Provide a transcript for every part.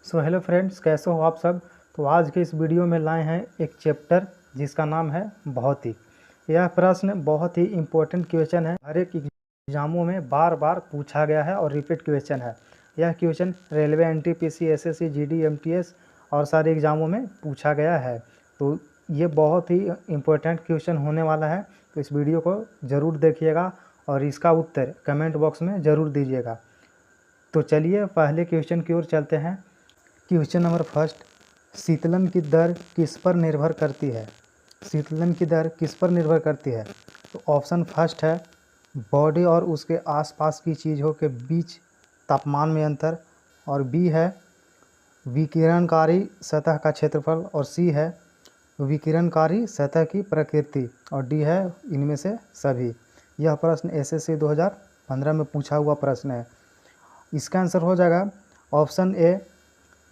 So hello friends, कैसे हो आप सब। तो आज के इस वीडियो में लाए हैं एक चैप्टर जिसका नाम है भौतिक। यह प्रश्न बहुत ही इम्पोर्टेंट क्वेश्चन है, हर एक एग्जामों में बार बार पूछा गया है और रिपीट क्वेश्चन है। यह question railway, NTPC, SSC, GD, MTS और सारे एग्जामों में पूछा गया है। तो ये बहुत ही इम्पोर्टेंट क्वेश्चन होने वाला है, तो इस वीडियो को ज़रूर देखिएगा और इसका उत्तर कमेंट बॉक्स में ज़रूर दीजिएगा। तो चलिए पहले क्वेश्चन की ओर चलते हैं। क्वेश्चन नंबर फर्स्ट, शीतलन की दर किस पर निर्भर करती है। शीतलन की दर किस पर निर्भर करती है। तो ऑप्शन फर्स्ट है बॉडी और उसके आसपास की चीज़ों के बीच तापमान में अंतर, और बी है विकिरणकारी सतह का क्षेत्रफल, और सी है विकिरणकारी सतह की प्रकृति, और डी है इनमें से सभी। यह प्रश्न एसएससी 2015 में पूछा हुआ प्रश्न है। इसका आंसर हो जाएगा ऑप्शन ए,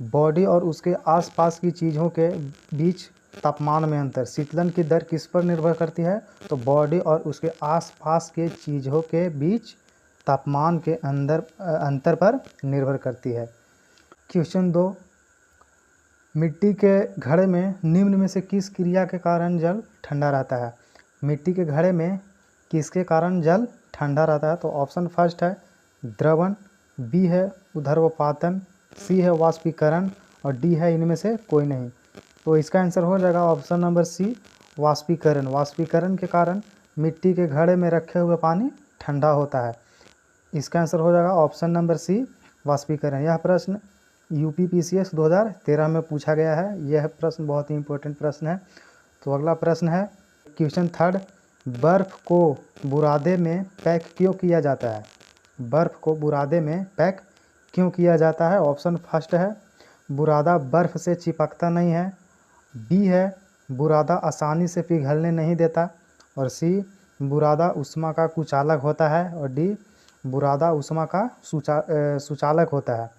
बॉडी और उसके आसपास की चीज़ों के बीच तापमान में अंतर। शीतलन की दर किस पर निर्भर करती है। तो बॉडी और उसके आसपास के चीज़ों के बीच तापमान के अंतर पर निर्भर करती है। क्वेश्चन 2, मिट्टी के घड़े में निम्न में से किस क्रिया के कारण जल ठंडा रहता है। मिट्टी के घड़े में किसके कारण जल ठंडा रहता है। तो ऑप्शन फर्स्ट है द्रवण, बी है ऊर्ध्वपातन, सी है वाष्पीकरण, और डी है इनमें से कोई नहीं। तो इसका आंसर हो जाएगा ऑप्शन नंबर सी, वाष्पीकरण। वाष्पीकरण के कारण मिट्टी के घड़े में रखे हुए पानी ठंडा होता है। इसका आंसर हो जाएगा ऑप्शन नंबर सी, वाष्पीकरण। यह प्रश्न यूपीपीसीएस 2013 में पूछा गया है। यह प्रश्न बहुत ही इंपॉर्टेंट प्रश्न है। तो अगला प्रश्न है क्वेश्चन थर्ड, बर्फ़ को बुरादे में पैक क्यों किया जाता है। बर्फ़ को बुरादे में पैक क्यों किया जाता है। ऑप्शन फर्स्ट है बुरादा बर्फ़ से चिपकता नहीं है, बी है बुरादा आसानी से पिघलने नहीं देता, और सी बुरादा ऊष्मा का कुचालक होता है, और डी बुरादा ऊष्मा का सुचालक होता है।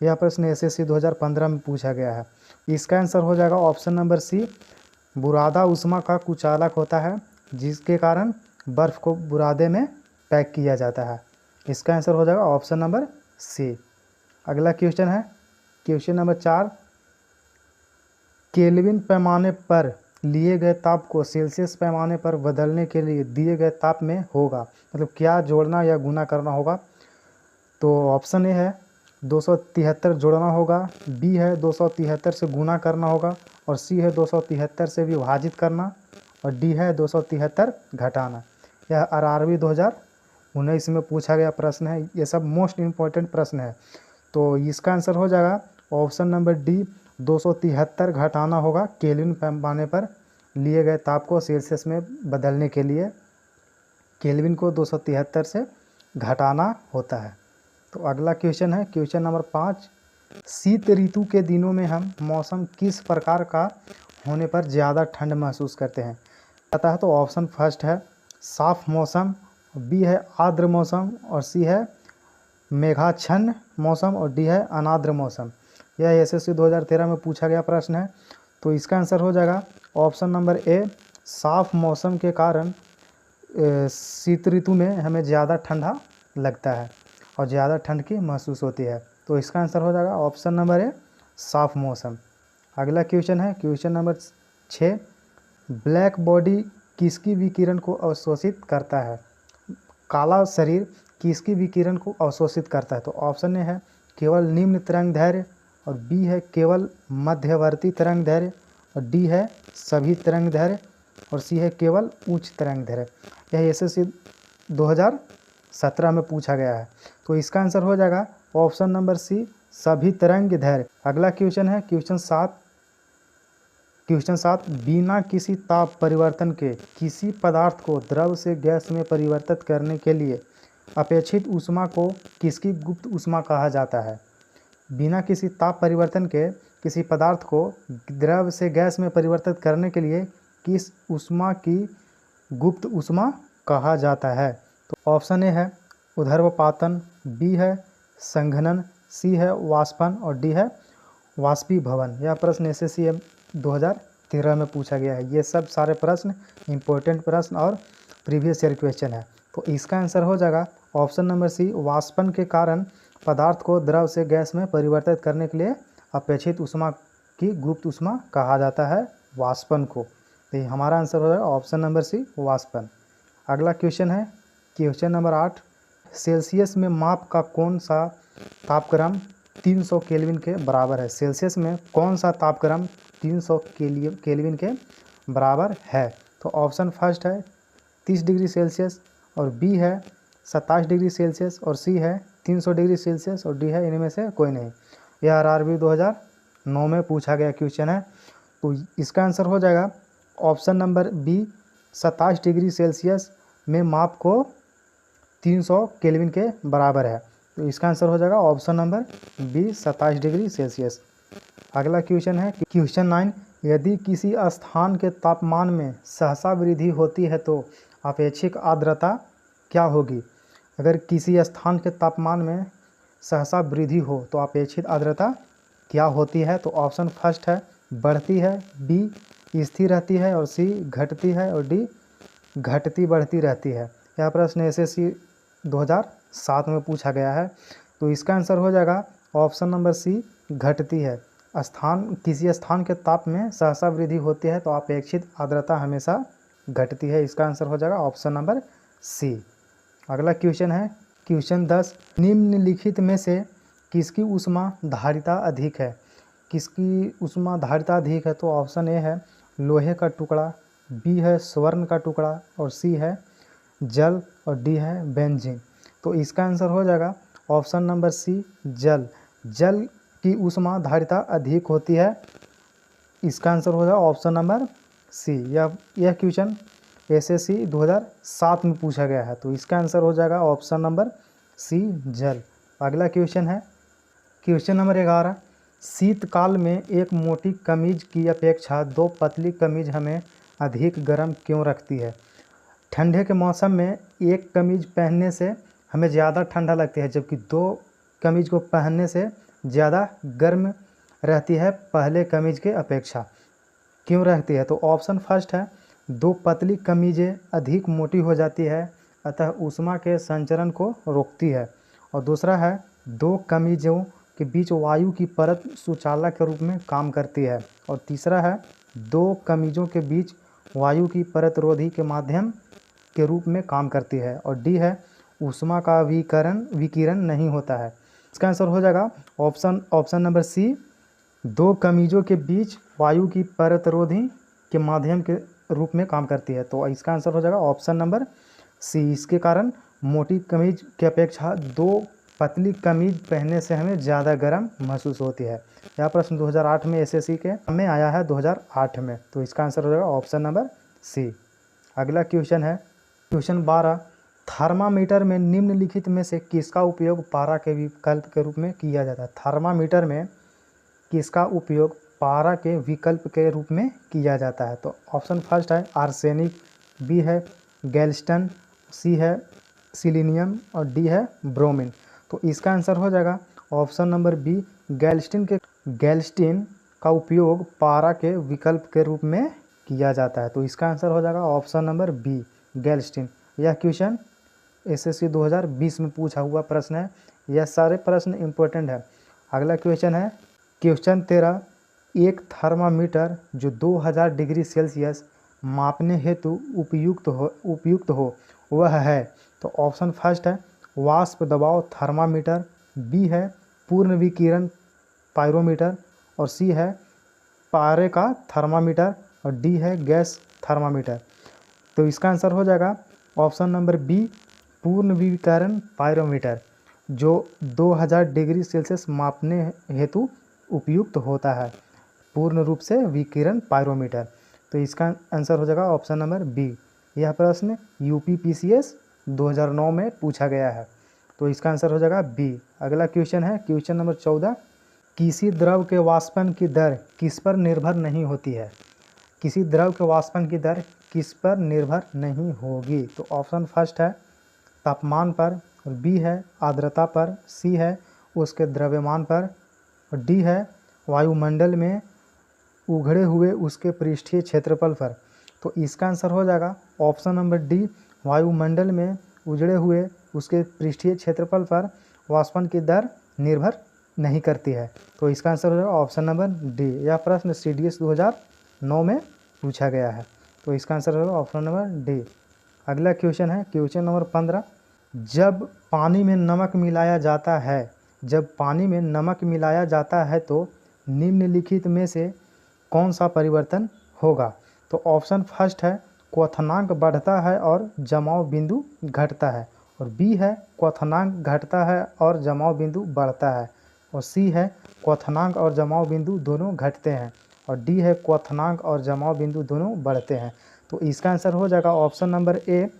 यह प्रश्न एसएससी 2015 में पूछा गया है। इसका आंसर हो जाएगा ऑप्शन नंबर सी, बुरादा ऊष्मा का कुचालक होता है, जिसके कारण बर्फ़ को बुरादे में पैक किया जाता है। इसका आंसर हो जाएगा ऑप्शन नंबर सी। अगला क्वेश्चन है क्वेश्चन नंबर 4, केल्विन पैमाने पर लिए गए ताप को सेल्सियस पैमाने पर बदलने के लिए दिए गए ताप में होगा, मतलब क्या जोड़ना या गुना करना होगा। तो ऑप्शन ए है 273 जोड़ना होगा, बी है 273 से गुना करना होगा, और सी है 273 से विभाजित करना, और डी है 273 घटाना। यह आरआरबी 2019 में पूछा गया प्रश्न है। ये सब मोस्ट इम्पॉर्टेंट प्रश्न है। तो इसका आंसर हो जाएगा ऑप्शन नंबर डी, 273 घटाना होगा। केल्विन पैमाने पर लिए गए ताप को सेल्सियस में बदलने के लिए केल्विन को 273 से घटाना होता है। तो अगला क्वेश्चन है क्वेश्चन नंबर 5, शीत ऋतु के दिनों में हम मौसम किस प्रकार का होने पर ज़्यादा ठंड महसूस करते हैं। पता है तो ऑप्शन फर्स्ट है साफ मौसम, बी है आर्द्र मौसम, और सी है मेघाच्छन्न मौसम, और डी है अनार्द्र मौसम। यह एसएससी 2013 में पूछा गया प्रश्न है। तो इसका आंसर हो जाएगा ऑप्शन नंबर ए, साफ मौसम के कारण शीत ऋतु में हमें ज़्यादा ठंडा लगता है और ज़्यादा ठंड की महसूस होती है। तो इसका आंसर हो जाएगा ऑप्शन नंबर ए, साफ मौसम। अगला क्वेश्चन है क्वेश्चन नंबर 6, ब्लैक बॉडी किसकी विकिरण को अवशोषित करता है। काला शरीर किसकी विकिरण को अवशोषित करता है। तो ऑप्शन ए है केवल निम्न तरंग दैर्घ्य, और बी है केवल मध्यवर्ती तरंग दैर्घ्य, और डी है सभी तरंग दैर्घ्य, और सी है केवल उच्च तरंग दैर्घ्य। यह एसएससी 2017 में पूछा गया है। तो इसका आंसर हो जाएगा ऑप्शन नंबर सी, सभी तरंग दैर्घ्य। अगला क्वेश्चन है क्वेश्चन 7, बिना किसी ताप परिवर्तन के किसी पदार्थ को द्रव से गैस में परिवर्तित करने के लिए अपेक्षित ऊष्मा को किसकी गुप्त ऊष्मा कहा जाता है। बिना किसी ताप परिवर्तन के किसी पदार्थ को द्रव से गैस में परिवर्तित करने के लिए किस ऊष्मा की गुप्त ऊष्मा कहा जाता है। तो ऑप्शन ए है ऊर्ध्वपातन, बी है संघनन, सी है वाष्पन, और डी है वाष्पीभवन। यह प्रश्न एसएससी 2013 में पूछा गया है। ये सब सारे प्रश्न इंपॉर्टेंट प्रश्न और प्रीवियस ईयर क्वेश्चन है। तो इसका आंसर हो जाएगा ऑप्शन नंबर सी, वाष्पन के कारण पदार्थ को द्रव से गैस में परिवर्तित करने के लिए अपेक्षित ऊष्मा की गुप्त ऊष्मा कहा जाता है वाष्पन को। तो ये हमारा आंसर हो जाएगा ऑप्शन नंबर सी, वाष्पन। अगला क्वेश्चन है क्वेश्चन नंबर 8, सेल्सियस में माप का कौन सा तापक्रम 300 केल्विन के बराबर है। सेल्सियस में कौन सा तापक्रम 300 केल्विन के बराबर है। तो ऑप्शन फर्स्ट है 30 डिग्री सेल्सियस, और बी है 27 डिग्री सेल्सियस, और सी है 300 डिग्री सेल्सियस, और डी है इनमें से कोई नहीं। यह RRB 2009 में पूछा गया क्वेश्चन है। तो इसका आंसर हो जाएगा option number B, 27 degree Celsius में माप को 300 केल्विन के बराबर है। तो इसका आंसर हो जाएगा option number B, 27 degree Celsius. अगला क्वेश्चन है क्वेश्चन 9, यदि किसी स्थान के तापमान में सहसा वृद्धि होती है तो अपेक्षित आर्द्रता क्या होगी। अगर किसी स्थान के तापमान में सहसा वृद्धि हो तो अपेक्षित आर्द्रता क्या होती है। तो ऑप्शन फर्स्ट है बढ़ती है, बी स्थिर रहती है, और सी घटती है, और डी घटती बढ़ती रहती है। यह प्रश्न SSC 2007 में पूछा गया है। तो इसका आंसर हो जाएगा ऑप्शन नंबर सी, घटती है। किसी स्थान के ताप में सहसा वृद्धि होती है तो अपेक्षित आर्द्रता हमेशा घटती है। इसका आंसर हो जाएगा ऑप्शन नंबर सी। अगला क्वेश्चन है क्वेश्चन 10, निम्नलिखित में से किसकी ऊष्मा धारिता अधिक है। किसकी ऊष्मा धारिता अधिक है। तो ऑप्शन ए है लोहे का टुकड़ा, बी है स्वर्ण का टुकड़ा, और सी है जल, और डी है बेंजीन। तो इसका आंसर हो जाएगा ऑप्शन नंबर सी, जल। जल की ऊष्मा धारिता अधिक होती है। इसका आंसर हो जाएगा ऑप्शन नंबर सी। यह क्वेश्चन SSC 2007 में पूछा गया है। तो इसका आंसर हो जाएगा ऑप्शन नंबर सी, जल। अगला क्वेश्चन है क्वेश्चन नंबर 11, शीतकाल में एक मोटी कमीज की अपेक्षा 2 पतली कमीज हमें अधिक गर्म क्यों रखती है। ठंडे के मौसम में एक कमीज पहनने से हमें ज़्यादा ठंडा लगती है, जबकि 2 कमीज को पहनने से ज़्यादा गर्म रहती है पहले कमीज के अपेक्षा। क्यों रहती है। तो ऑप्शन फर्स्ट है 2 पतली कमीजें अधिक मोटी हो जाती है, अतः ऊष्मा के संचरण को रोकती है। और दूसरा है 2 कमीजों के बीच वायु की परत सुचालक के रूप में काम करती है। और तीसरा है 2 कमीजों के बीच वायु की परत रोधी के माध्यम के रूप में काम करती है। और डी है ऊष्मा का विकिरण नहीं होता है। इसका आंसर हो जाएगा ऑप्शन नंबर सी, 2 कमीजों के बीच वायु की परत रोधी के माध्यम के रूप में काम करती है। तो इसका आंसर हो जाएगा ऑप्शन नंबर सी। इसके कारण मोटी कमीज की अपेक्षा 2 पतली कमीज पहनने से हमें ज़्यादा गर्म महसूस होती है। यह प्रश्न 2008 में SSC के में आया है 2008 में। तो इसका आंसर हो जाएगा ऑप्शन नंबर सी। अगला क्वेश्चन है क्वेश्चन 12, थर्मामीटर में निम्नलिखित में से किसका उपयोग पारा के विकल्प के रूप में किया जाता है। थर्मामीटर में किसका उपयोग पारा के विकल्प के रूप में किया जाता है। तो ऑप्शन फर्स्ट है आर्सेनिक, बी है गैल्स्टन, सी है सिलीनियम, और डी है ब्रोमीन। तो इसका आंसर हो जाएगा ऑप्शन नंबर बी, गैल्स्टिन का उपयोग पारा के विकल्प के रूप में किया जाता है। तो इसका आंसर हो जाएगा ऑप्शन नंबर बी, गैल्स्टिन। यह क्वेश्चन SSC 2020 में पूछा हुआ प्रश्न है। यह सारे प्रश्न इम्पोर्टेंट है। अगला क्वेश्चन है क्वेश्चन 13, एक थर्मामीटर जो 2000 डिग्री सेल्सियस मापने हेतु उपयुक्त हो वह है। तो ऑप्शन फर्स्ट है वाष्प दबाव थर्मामीटर, बी है पूर्ण विकिरण पायरोमीटर, और सी है पारे का थर्मामीटर, और डी है गैस थर्मामीटर। तो इसका आंसर हो जाएगा ऑप्शन नंबर बी, पूर्ण विकिरण पायरोमीटर, जो 2000 डिग्री सेल्सियस मापने हेतु उपयुक्त होता है। पूर्ण रूप से विकिरण पायरोमीटर। तो इसका आंसर हो जाएगा ऑप्शन नंबर बी। यह प्रश्न UPPCS 2009 में पूछा गया है। तो इसका आंसर हो जाएगा बी। अगला क्वेश्चन है क्वेश्चन नंबर 14, किसी द्रव के वाष्पन की दर किस पर निर्भर नहीं होती है। किसी द्रव के वाष्पन की दर किस पर निर्भर नहीं होगी। तो ऑप्शन फर्स्ट है तापमान पर, और बी है आर्द्रता पर, सी है उसके द्रव्यमान पर, और डी है वायुमंडल में उघड़े हुए उसके पृष्ठीय क्षेत्रफल पर। तो इसका आंसर हो जाएगा ऑप्शन नंबर डी, वायुमंडल में उजड़े हुए उसके पृष्ठीय क्षेत्रफल पर वाष्पन की दर निर्भर नहीं करती है। तो इसका आंसर हो जाएगा ऑप्शन नंबर डी। यह प्रश्न CDS 2009 में पूछा गया है। तो इसका आंसर होगा ऑप्शन नंबर डी। अगला क्वेश्चन है क्वेश्चन नंबर 15। जब पानी में नमक मिलाया जाता है, जब पानी में नमक मिलाया जाता है तो निम्नलिखित में से कौन सा परिवर्तन होगा? तो ऑप्शन फर्स्ट है क्वथनांक बढ़ता है और जमाव बिंदु घटता है, और बी है क्वथनांक घटता है और जमाव बिंदु बढ़ता है, और सी है क्वथनांक और जमाव बिंदु दोनों घटते हैं, और डी है क्वथनांक और जमाव बिंदु दोनों बढ़ते हैं। तो इसका आंसर हो जाएगा ऑप्शन नंबर ए,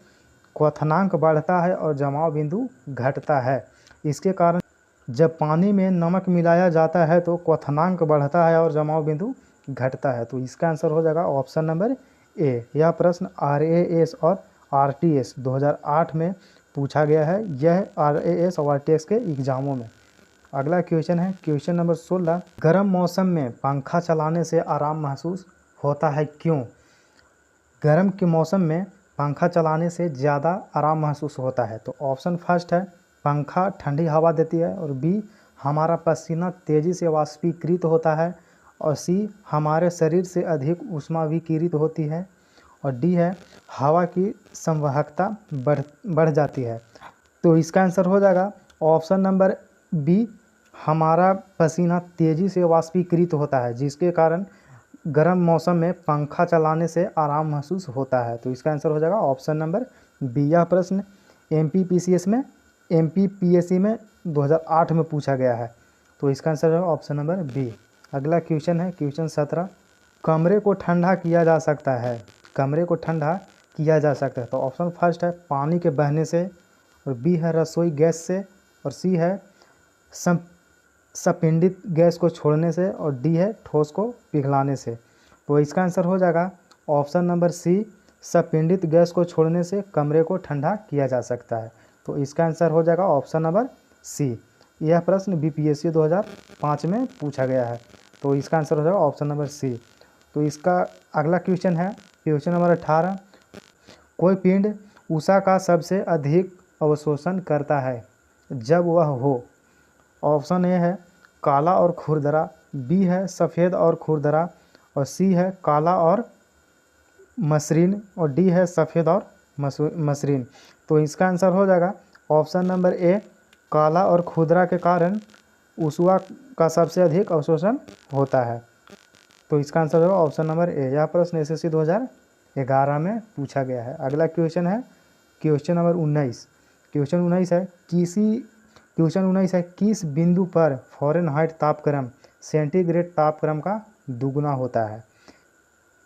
क्वथनांक बढ़ता है और जमाव बिंदु घटता है। इसके कारण जब पानी में नमक मिलाया जाता है तो क्वथनांक बढ़ता है और जमाव बिंदु घटता है। तो इसका आंसर हो जाएगा ऑप्शन नंबर ए। यह प्रश्न RAS और RTS 2008 में पूछा गया है, यह RAS और RTS के एग्जामों में। अगला क्वेश्चन है क्वेश्चन नंबर 16। गर्म मौसम में पंखा चलाने से आराम महसूस होता है, क्यों? गर्म के मौसम में पंखा चलाने से ज़्यादा आराम महसूस होता है। तो ऑप्शन फर्स्ट है पंखा ठंडी हवा देती है, और बी हमारा पसीना तेज़ी से वाष्पीकृत होता है, और सी हमारे शरीर से अधिक ऊष्मा विकिरित होती है, और डी है हवा की संवाहकता बढ़ जाती है। तो इसका आंसर हो जाएगा ऑप्शन नंबर बी, हमारा पसीना तेज़ी से वाष्पीकृत होता है, जिसके कारण गर्म मौसम में पंखा चलाने से आराम महसूस होता है। तो इसका आंसर हो जाएगा ऑप्शन नंबर बी। यह प्रश्न MPPSC में 2008 में पूछा गया है। तो इसका आंसर होगा ऑप्शन नंबर बी। अगला क्वेश्चन है क्वेश्चन 17। कमरे को ठंडा किया जा सकता है, कमरे को ठंडा किया जा सकता है। तो ऑप्शन फर्स्ट है पानी के बहने से, और बी है रसोई गैस से, और सी है संपीड़ित गैस को छोड़ने से, और डी है ठोस को पिघलाने से। तो इसका आंसर हो जाएगा ऑप्शन नंबर सी, संपीड़ित गैस को छोड़ने से कमरे को ठंडा किया जा सकता है। तो इसका आंसर हो जाएगा ऑप्शन नंबर सी। यह प्रश्न BPSC 2005 में पूछा गया है। तो इसका आंसर हो जाएगा ऑप्शन नंबर सी। तो इसका अगला क्वेश्चन है क्वेश्चन नंबर 18। कोई पिंड ऊषा का सबसे अधिक अवशोषण करता है जब वह हो? ऑप्शन ए है काला और खुरदरा, बी है सफ़ेद और खुरदरा, और सी है काला और मसृण, और डी है सफ़ेद और मसृण। तो इसका आंसर हो जाएगा ऑप्शन नंबर ए, काला और खुरदरा के कारण ऊषा का सबसे अधिक अवशोषण होता है। तो इसका आंसर होगा ऑप्शन नंबर ए। यह प्रश्न SSC 2011 में पूछा गया है। अगला क्वेश्चन है क्वेश्चन नंबर 19। क्वेश्चन 19 है किस बिंदु पर फ़ारेनहाइट तापक्रम सेंटीग्रेड तापक्रम का दुगुना होता है?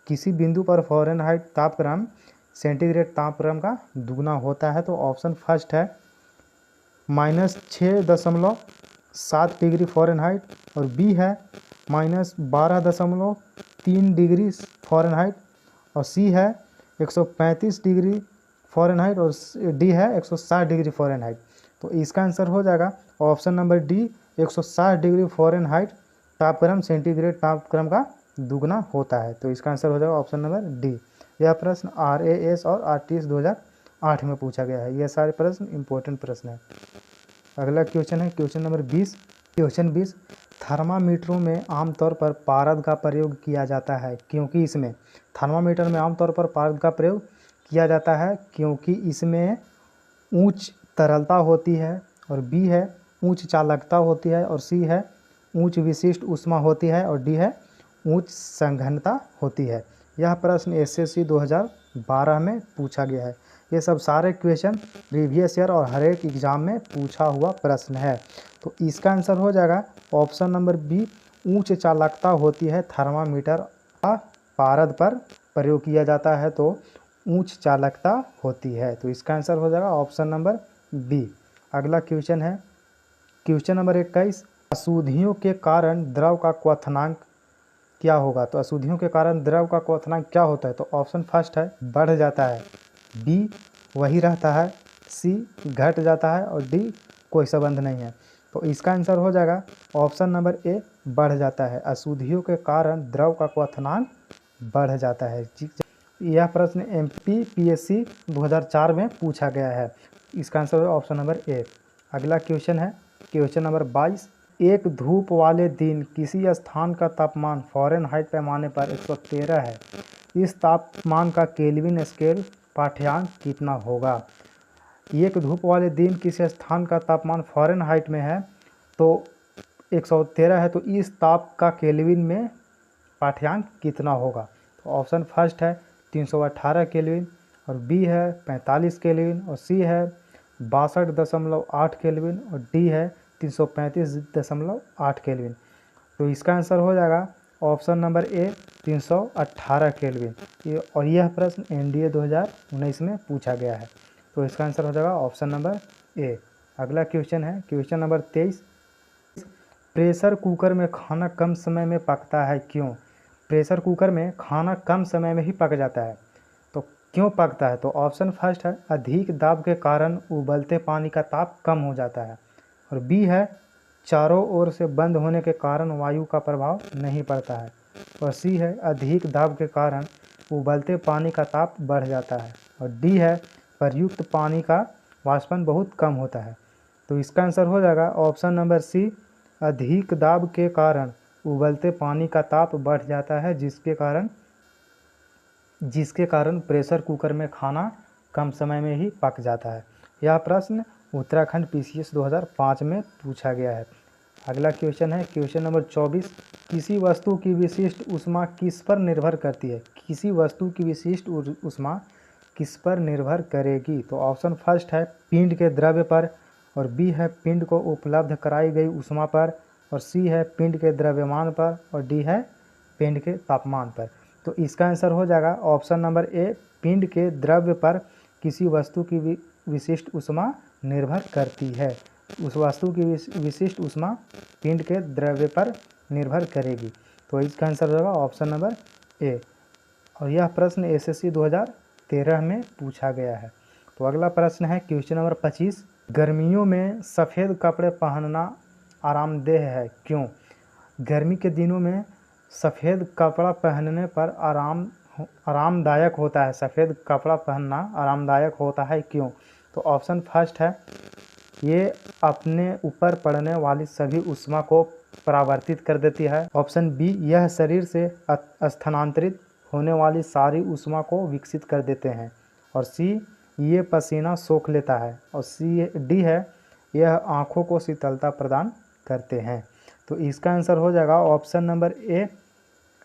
किसी बिंदु पर फ़ारेनहाइट तापक्रम सेंटीग्रेड तापक्रम का दुगुना होता है। तो ऑप्शन फर्स्ट है -6.7 डिग्री फ़ारेनहाइट, और बी है -12.3 डिग्री फ़ारेनहाइट, और सी है 135 डिग्री फ़ारेनहाइट, और डी है 160 डिग्री फ़ारेनहाइट। तो इसका आंसर हो जाएगा option number D, 160 degree Fahrenheit तापक्रम सेंटीग्रेड तापक्रम का दुगना होता है। तो इसका आंसर हो जाएगा ऑप्शन नंबर डी। यह प्रश्न RAS और RTS 2008 में पूछा गया है। यह सारे प्रश्न इंपॉर्टेंट प्रश्न है। अगला क्वेश्चन है क्वेश्चन नंबर 20। क्वेश्चन 20, थर्मामीटरों में आमतौर पर पारद का प्रयोग किया जाता है क्योंकि इसमें थर्मामीटर में आमतौर पर पारद का प्रयोग किया जाता है क्योंकि इसमें उच्च तरलता होती है, और बी है उच्च चालकता होती है, और सी है उच्च विशिष्ट ऊष्मा होती है, और डी है उच्च संघनता होती है। यह प्रश्न SSC 2012 में पूछा गया है। ये सब सारे क्वेश्चन प्रीवियस ईयर और हर एक एग्ज़ाम में पूछा हुआ प्रश्न है। तो इसका आंसर हो जाएगा ऑप्शन नंबर बी, उच्च चालकता होती है थर्मामीटर का पारद पर प्रयोग किया जाता है तो उच्च चालकता होती है। तो इसका आंसर हो जाएगा ऑप्शन नंबर बी। अगला क्वेश्चन है क्वेश्चन नंबर 21, अशुद्धियों के कारण द्रव का क्वथनांक क्या होगा? तो अशुद्धियों के कारण द्रव का क्वथनांक क्या होता है? तो ऑप्शन फर्स्ट है बढ़ जाता है, बी वही रहता है, सी घट जाता है, और डी कोई संबंध नहीं है। तो इसका आंसर हो जाएगा ऑप्शन नंबर ए, बढ़ जाता है। अशुद्धियों के कारण द्रव का क्वथनांक बढ़ जाता है। यह प्रश्न MPPSC 2004 में पूछा गया है। इसका आंसर है ऑप्शन नंबर ए। अगला क्वेश्चन है क्वेश्चन नंबर 22, एक धूप वाले दिन किसी स्थान का तापमान फ़ारेनहाइट पैमाने पर 113 है। इस तापमान का केल्विन स्केल पाठ्यांक कितना होगा? एक धूप वाले दिन किसी स्थान का तापमान फ़ारेनहाइट में है तो 113 है, तो इस ताप का केल्विन में पाठ्यांक कितना होगा? तो ऑप्शन फर्स्ट है 318 केल्विन, और बी है 45 केल्विन, और सी है 62.8 केल्विन, और डी है 335.8 केल्विन। तो इसका आंसर हो जाएगा ऑप्शन नंबर ए 318 केल्विन। और यह प्रश्न एनडीए 2019 में पूछा गया है। तो इसका आंसर हो जाएगा ऑप्शन नंबर ए। अगला क्वेश्चन है क्वेश्चन नंबर 23। प्रेशर कुकर में खाना कम समय में पकता है, क्यों? प्रेशर कुकर में खाना कम समय में ही पक जाता है, तो क्यों पकता है? तो ऑप्शन फर्स्ट है अधिक दाब के कारण उबलते पानी का ताप कम हो जाता है, और बी है चारों ओर से बंद होने के कारण वायु का प्रभाव नहीं पड़ता है, और सी है अधिक दाब के कारण उबलते पानी का ताप बढ़ जाता है, और डी है प्रयुक्त पानी का वाष्पन बहुत कम होता है। तो इसका आंसर हो जाएगा ऑप्शन नंबर सी अधिक दाब के कारण उबलते पानी का ताप बढ़ जाता है, जिसके कारण प्रेशर कुकर में खाना कम समय में ही पक जाता है। यह प्रश्न उत्तराखंड पीसीएस 2005 में पूछा गया है। अगला क्वेश्चन है क्वेश्चन नंबर 24। किसी वस्तु की विशिष्ट ऊष्मा किस पर निर्भर करती है? किसी वस्तु की विशिष्ट ऊष्मा किस पर निर्भर करेगी? तो ऑप्शन फर्स्ट है पिंड के द्रव्य पर, और बी है पिंड को उपलब्ध कराई गई ऊष्मा पर, और सी है पिंड के द्रव्यमान पर, और डी है पिंड के तापमान पर। तो इसका आंसर हो जाएगा ऑप्शन नंबर ए पिंड के द्रव्य पर किसी वस्तु की विशिष्ट ऊष्मा निर्भर करती है। उस वस्तु की विशिष्ट ऊष्मा पिंड के द्रव्य पर निर्भर करेगी। तो इसका आंसर होगा ऑप्शन नंबर ए। और यह प्रश्न एसएससी 2013 में पूछा गया है। तो अगला प्रश्न है क्वेश्चन नंबर 25। गर्मियों में सफ़ेद कपड़े पहनना आरामदेह है, क्यों? गर्मी के दिनों में सफ़ेद कपड़ा पहनने पर आरामदायक होता है। सफ़ेद कपड़ा पहनना आरामदायक होता है, क्यों? तो ऑप्शन फर्स्ट है ये अपने ऊपर पड़ने वाली सभी ऊष्मा को परावर्तित कर देती है। ऑप्शन बी यह शरीर से स्थानांतरित होने वाली सारी ऊष्मा को विकसित कर देते हैं, और सी ये पसीना सोख लेता है, और डी है यह आँखों को शीतलता प्रदान करते हैं। तो इसका आंसर हो जाएगा ऑप्शन नंबर ए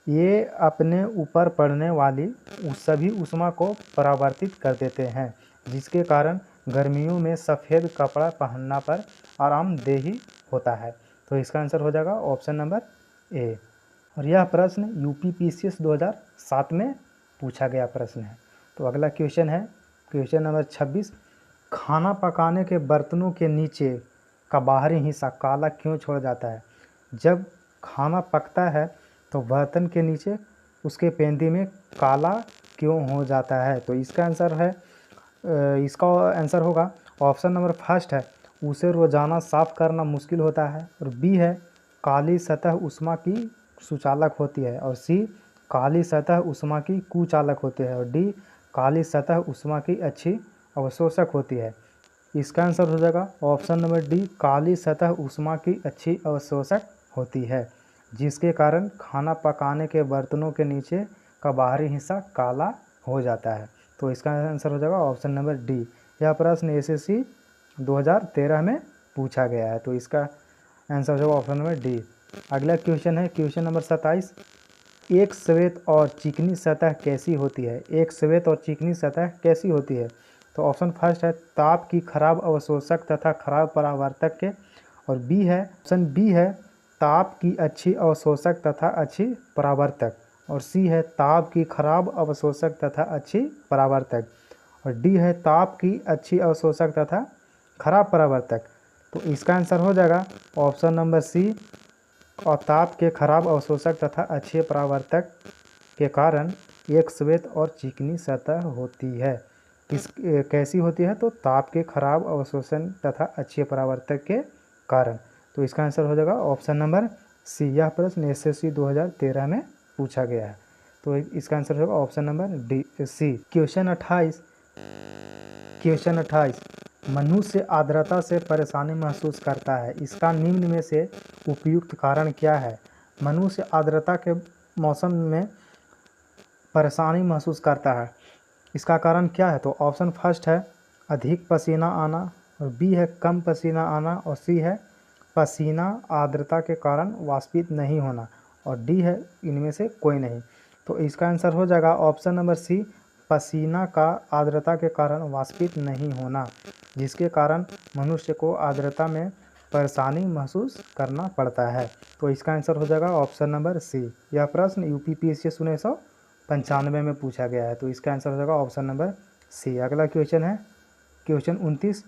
ये अपने ऊपर पड़ने वाली सभी ऊष्मा को परावर्तित कर देते हैं, जिसके कारण गर्मियों में सफ़ेद कपड़ा पहनना पर आरामदेही होता है। तो इसका आंसर हो जाएगा ऑप्शन नंबर ए। और यह प्रश्न यूपी पीसीएस 2007 में पूछा गया प्रश्न है। तो अगला क्वेश्चन है क्वेश्चन नंबर 26। खाना पकाने के बर्तनों के नीचे का बाहरी हिस्सा काला क्यों छोड़ जाता है? जब खाना पकता है तो बर्तन के नीचे उसके पेंदी में काला क्यों हो जाता है? तो इसका आंसर होगा ऑप्शन नंबर फर्स्ट है उसे रोज़ाना साफ करना मुश्किल होता है, और बी है काली सतह ऊष्मा की सुचालक होती है, और सी काली सतह ऊष्मा की कुचालक होती है, और डी काली सतह ऊष्मा की अच्छी अवशोषक होती है। इसका आंसर हो जाएगा ऑप्शन नंबर डी काली सतह ऊष्मा की अच्छी अवशोषक होती है, जिसके कारण खाना पकाने के बर्तनों के नीचे का बाहरी हिस्सा काला हो जाता है। तो इसका आंसर हो जाएगा ऑप्शन नंबर डी। यह प्रश्न एसएससी 2013 में पूछा गया है। तो इसका आंसर हो जाएगा ऑप्शन नंबर डी। अगला क्वेश्चन है क्वेश्चन नंबर 27। एक श्वेत और चिकनी सतह कैसी होती है? एक श्वेत और चिकनी सतह कैसी होती है? तो ऑप्शन फर्स्ट है ताप की खराब अवशोषक तथा खराब परावर्तक के, और बी है ऑप्शन बी है ताप की अच्छी अवशोषक तथा अच्छी परावर्तक, और सी है ताप की खराब अवशोषक तथा अच्छी परावर्तक, और डी है ताप की अच्छी अवशोषक तथा खराब परावर्तक। तो इसका आंसर हो जाएगा ऑप्शन नंबर सी और ताप के खराब अवशोषक तथा अच्छे परावर्तक के कारण एक श्वेत और चिकनी सतह होती है। कैसी होती है? तो ताप के खराब अवशोषण तथा अच्छे परावर्तक के कारण। तो इसका आंसर हो जाएगा ऑप्शन नंबर सी। यह प्रश्न एसएससी 2013 में पूछा गया है। तो इसका आंसर होगा option number D C. Question 28 मनुष्य आर्द्रता से परेशानी महसूस करता है, इसका निम्न में से उपयुक्त कारण क्या है। मनुष्य आर्द्रता के मौसम में परेशानी महसूस करता है, इसका कारण क्या है। तो ऑप्शन फर्स्ट है अधिक पसीना आना, और बी है कम पसीना आना, और सी है पसीना आर्द्रता के कारण वाष्पित नहीं होना, और डी है इनमें से कोई नहीं। तो इसका आंसर हो जाएगा ऑप्शन नंबर सी, पसीना का आर्द्रता के कारण वाष्पित नहीं होना, जिसके कारण मनुष्य को आर्द्रता में परेशानी महसूस करना पड़ता है। तो इसका आंसर हो जाएगा ऑप्शन नंबर सी। यह प्रश्न यूपीपीएससी 1995 में पूछा गया है, तो इसका आंसर हो जाएगा ऑप्शन नंबर सी। अगला क्वेश्चन है क्वेश्चन 29,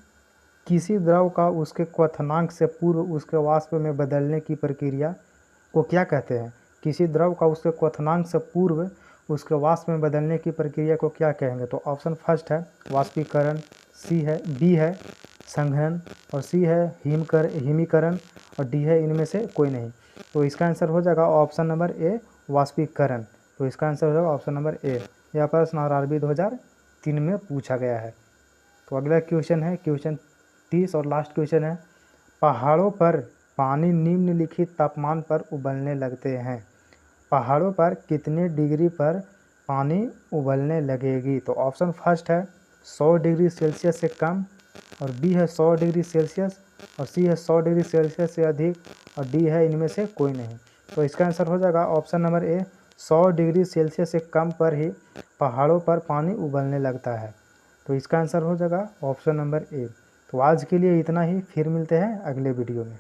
किसी द्रव का उसके क्वथनांक से पूर्व उसके वाष्प में बदलने की प्रक्रिया को क्या कहते हैं। किसी द्रव का उसके क्वथनांक से पूर्व उसके वाष्प में बदलने की प्रक्रिया को क्या कहेंगे। तो ऑप्शन फर्स्ट है वाष्पीकरण, बी है संघनन, और सी है हिमीकरण, और डी है इनमें से कोई नहीं। तो इसका आंसर हो जाएगा ऑप्शन नंबर ए, वाष्पीकरण। तो इसका आंसर हो जाएगा ऑप्शन नंबर ए। यह प्रश्न आरआरबी 2003 में पूछा गया है। तो अगला क्वेश्चन है क्वेश्चन 30 और लास्ट क्वेश्चन है, पहाड़ों पर पानी निम्नलिखित तापमान पर उबलने लगते हैं। पहाड़ों पर कितने डिग्री पर पानी उबलने लगेगी। तो ऑप्शन फर्स्ट है 100 डिग्री सेल्सियस से कम, और बी है 100 डिग्री सेल्सियस, और सी है 100 डिग्री सेल्सियस से अधिक, और डी है इनमें से कोई नहीं। तो इसका आंसर हो जाएगा option number A, 100 degree Celsius से कम पर ही पहाड़ों पर पानी उबलने लगता है। तो इसका आंसर हो जाएगा ऑप्शन नंबर ए। तो आज के लिए इतना ही, फिर मिलते हैं अगले वीडियो में।